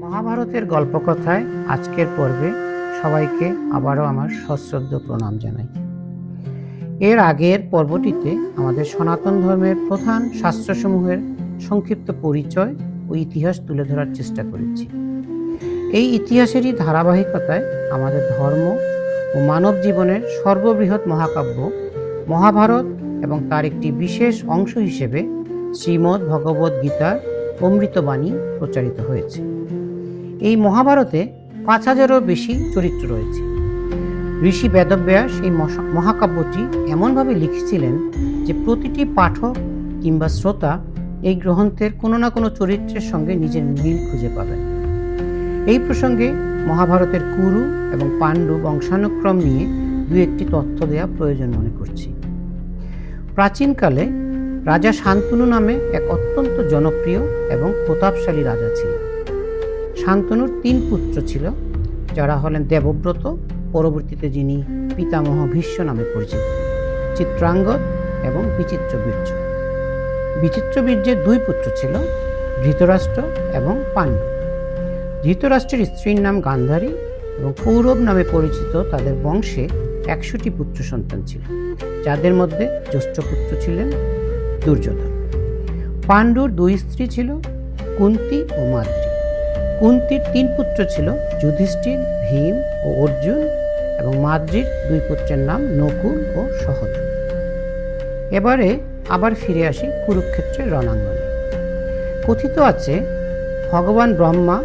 মহাভারতের গল্পকথায় আজকের পর্বে সবাইকে আবারও আমার সশ্রদ্ধ প্রণাম জানাই। এর আগের পর্বটিতে আমাদের সনাতন ধর্মের প্রধান শাস্ত্রসমূহের সংক্ষিপ্ত পরিচয় ও ইতিহাস তুলে ধরার চেষ্টা করেছি। এই ইতিহাসেরই ধারাবাহিকতায় আমাদের ধর্ম ও মানব জীবনের সর্ববৃহৎ মহাকাব্য মহাভারত এবং তার একটি বিশেষ অংশ হিসেবে শ্রীমদ্ ভগবদ গীতার অমৃতবাণী প্রচারিত হয়েছে। এই মহাভারতে ৫,০০০-এরও বেশি চরিত্র রয়েছে। ঋষি বেদব্যাস এই মহাকাব্যটি এমনভাবে লিখেছিলেন যে প্রতিটি পাঠক কিংবা শ্রোতা এই গ্রন্থের কোনো না কোনো চরিত্রের সঙ্গে নিজের মিল খুঁজে পাবেন। এই প্রসঙ্গে মহাভারতের কুরু এবং পাণ্ডু বংশানুক্রম নিয়ে দু একটি তথ্য দেওয়া প্রয়োজন মনে করছি। প্রাচীনকালে রাজা শান্তনু নামে এক অত্যন্ত জনপ্রিয় এবং প্রতাপশালী রাজা ছিলেন। শান্তনুর ৩ পুত্র ছিল, যারা হলেন দেবব্রত, পরবর্তীতে যিনি পিতামহ ভীষ্ম নামে পরিচিত, চিত্রাঙ্গদ এবং বিচিত্রবীর্য। বিচিত্রবীর্যের ২ পুত্র ছিল, ধৃতরাষ্ট্র এবং পাণ্ডু। ধৃতরাষ্ট্রের স্ত্রীর নাম গান্ধারী এবং কৌরব নামে পরিচিত তাদের বংশে ১০০টি পুত্র সন্তান ছিল, যাদের মধ্যে জ্যেষ্ঠ পুত্র ছিলেন দুর্যোধন। পাণ্ডুর ২ স্ত্রী ছিল, কুন্তী ও মাদ্রী। কুন্তীর ৩ পুত্র ছিল, যুধিষ্ঠির, ভীম ও অর্জুন, এবং মাদ্রীর ২ পুত্রের নাম নকুল ও সহদেব। এবারে আবার ফিরে আসি কুরুক্ষেত্রের রণাঙ্গনে। কথিত আছে ভগবান ব্রহ্মা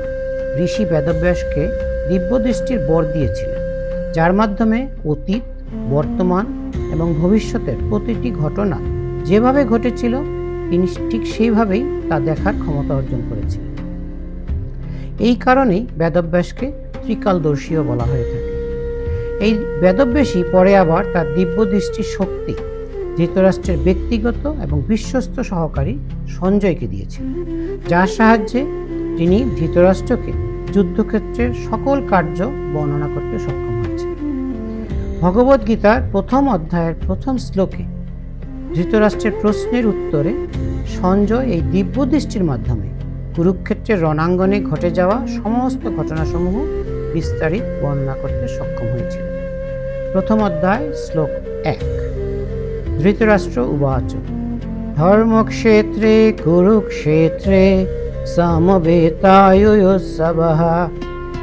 ঋষি বেদব্যাসকে দিব্যদৃষ্টির বর দিয়েছিলেন, যার মাধ্যমে অতীত, বর্তমান এবং ভবিষ্যতের প্রতিটি ঘটনা যেভাবে ঘটেছিল তিনি ঠিক সেইভাবেই তা দেখার ক্ষমতা অর্জন করেছিলেন। এই কারণেই বেদব্যাসকে ত্রিকালদর্শীও বলা হয়ে থাকে। এই বেদব্যাসই পরে আবার তার দিব্যদৃষ্টির শক্তি ধৃতরাষ্ট্রের ব্যক্তিগত এবং বিশ্বস্ত সহকারী সঞ্জয়কে দিয়েছিলেন, যার সাহায্যে তিনি ধৃতরাষ্ট্রকে যুদ্ধক্ষেত্রের সকল কার্য বর্ণনা করতে সক্ষম হয়েছিলেন। ভগবদ গীতার ১ম অধ্যায়ের ১ম শ্লোকে ধৃতরাষ্ট্রের প্রশ্নের উত্তরে সঞ্জয় এই দিব্যদৃষ্টির মাধ্যমে কুরুক্ষেত্রের রণাঙ্গনে ঘটে যাওয়া সমস্ত ঘটনাসমূহ বিস্তারিত বর্ণনা করতে সক্ষম হয়েছিল। ১ম অধ্যায় শ্লোক ১। ধৃতরাষ্ট্র উবাচ ধর্মক্ষেত্রে কুরুক্ষেত্রে সমবেতায়োৎসবঃ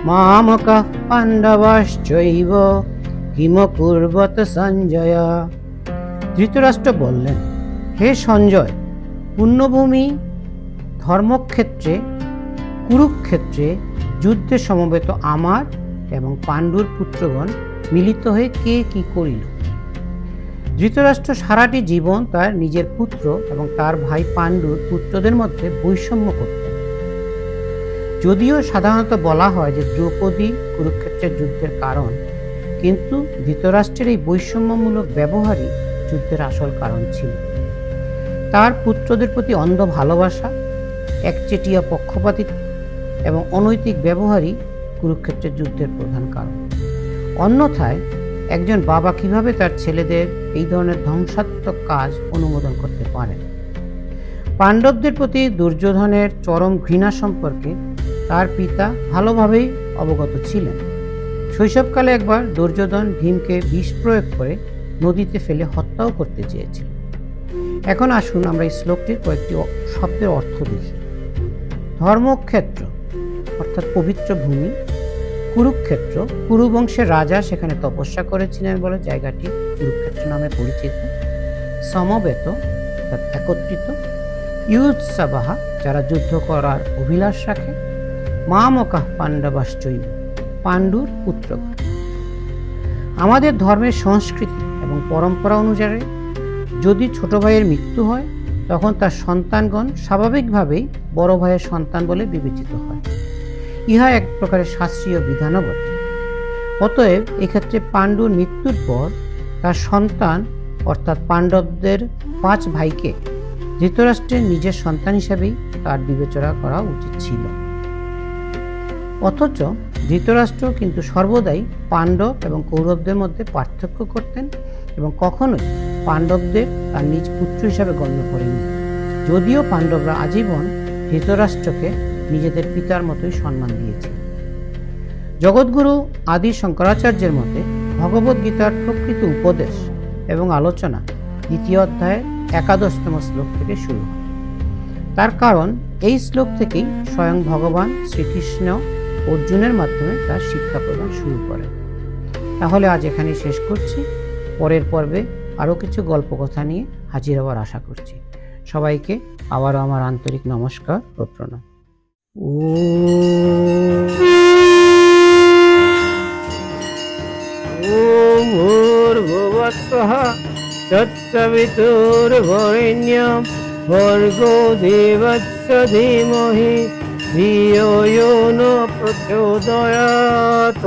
মামকঃ পাণ্ডবাশ্চৈব কিম কুর্বত সঞ্জয়। ধৃতরাষ্ট্র বললেন, হে সঞ্জয়, পুণ্যভূমি ধর্মক্ষেত্রে কুরুক্ষেত্রে যুদ্ধে সমবেত আমার এবং পাণ্ডুর পুত্রগণ মিলিত হয়ে কে কি করিল? ধৃতরাষ্ট্র সারাটি জীবন তার নিজের পুত্র এবং তার ভাই পাণ্ডুর পুত্রদের মধ্যে বৈষম্য করতেন। যদিও সাধারণত বলা হয় যে দ্রৌপদী কুরুক্ষেত্রের যুদ্ধের কারণ, কিন্তু ধৃতরাষ্ট্রের এই বৈষম্যমূলক ব্যবহারই যুদ্ধের আসল কারণ ছিল। তার পুত্রদের প্রতি অন্ধ ভালোবাসা, একচেটিয়া পক্ষপাতিত্ব এবং অনৈতিক ব্যবহারই কুরুক্ষেত্রের যুদ্ধের প্রধান কারণ। অন্যথায় একজন বাবা কিভাবে তার ছেলেদের এই ধরনের ধ্বংসাত্মক কাজ অনুমোদন করতে পারেন? পাণ্ডবদের প্রতি দুর্যোধনের চরম ঘৃণা সম্পর্কে তার পিতা ভালোভাবেই অবগত ছিলেন। শৈশবকালে একবার দুর্যোধন ভীমকে বিষ প্রয়োগ করে নদীতে ফেলে হত্যাও করতে চেয়েছিল। এখন আসুন আমরা এই শ্লোকটির কয়েকটি শব্দের অর্থ দেখি। ধর্মক্ষেত্র অর্থাৎ পবিত্র ভূমি, কুরুক্ষেত্র কুরুবংশের রাজা সেখানে তপস্যা করেছিলেন বলে জায়গাটি কুরুক্ষেত্র নামে পরিচিত। সমবেত অর্থাৎ একত্রিত, ইউৎসবঃ যারা যুদ্ধ করার অভিলাষ রাখে, মামকঃ পাণ্ডবাশ্চৈব পাণ্ডুর পুত্রগণ। আমাদের ধর্মের সংস্কৃতি এবং পরম্পরা অনুযায়ী যদি ছোট ভাইয়ের মৃত্যু হয় তখন তার সন্তানগণ স্বাভাবিকভাবেই বড় ভাইয়ের সন্তান বলে বিবেচিত হয়। ইহা এক প্রকারের শাস্ত্রীয় বিধানও বটে। অতএব এক্ষেত্রে পাণ্ডুর মৃত্যুর পর তার সন্তান অর্থাৎ পাণ্ডবদের ৫ ভাইকে ধৃতরাষ্ট্রের নিজের সন্তান হিসেবেই তার বিবেচনা করা উচিত ছিল। অথচ ধৃতরাষ্ট্র কিন্তু সর্বদাই পাণ্ডব এবং কৌরবদের মধ্যে পার্থক্য করতেন এবং কখনোই পাণ্ডবদের তার নিজ পুত্র হিসাবে গণ্য করেননি। যদিও পাণ্ডবরা আজীবন ধৃতরাষ্ট্রকে নিজেদের পিতার মতোই সম্মান দিয়েছে। জগৎগুরু আদি শঙ্করাচার্যের মতে ভগবদ্গীতার প্রকৃত উপদেশ এবং আলোচনা দ্বিতীয় অধ্যায়ের 11তম শ্লোক থেকে শুরু হয়। তার কারণ এই শ্লোক থেকেই স্বয়ং ভগবান শ্রীকৃষ্ণ অর্জুনের মাধ্যমে তার শিক্ষা প্রদান শুরু করেন। তাহলে আজ এখানে শেষ করছি। পরের পর্বে আরও কিছু গল্প কথা নিয়ে হাজির হওয়ার আশা করছি। সবাইকে আবারও আমার আন্তরিক নমস্কার ও প্রণাম। ওম ভূর্ভুবস্সুঃ তৎসবিতুর্বরেণ্যং ভর্গো দেবস্য ধীমহি ধিয়ো यो न प्रचोदयात्।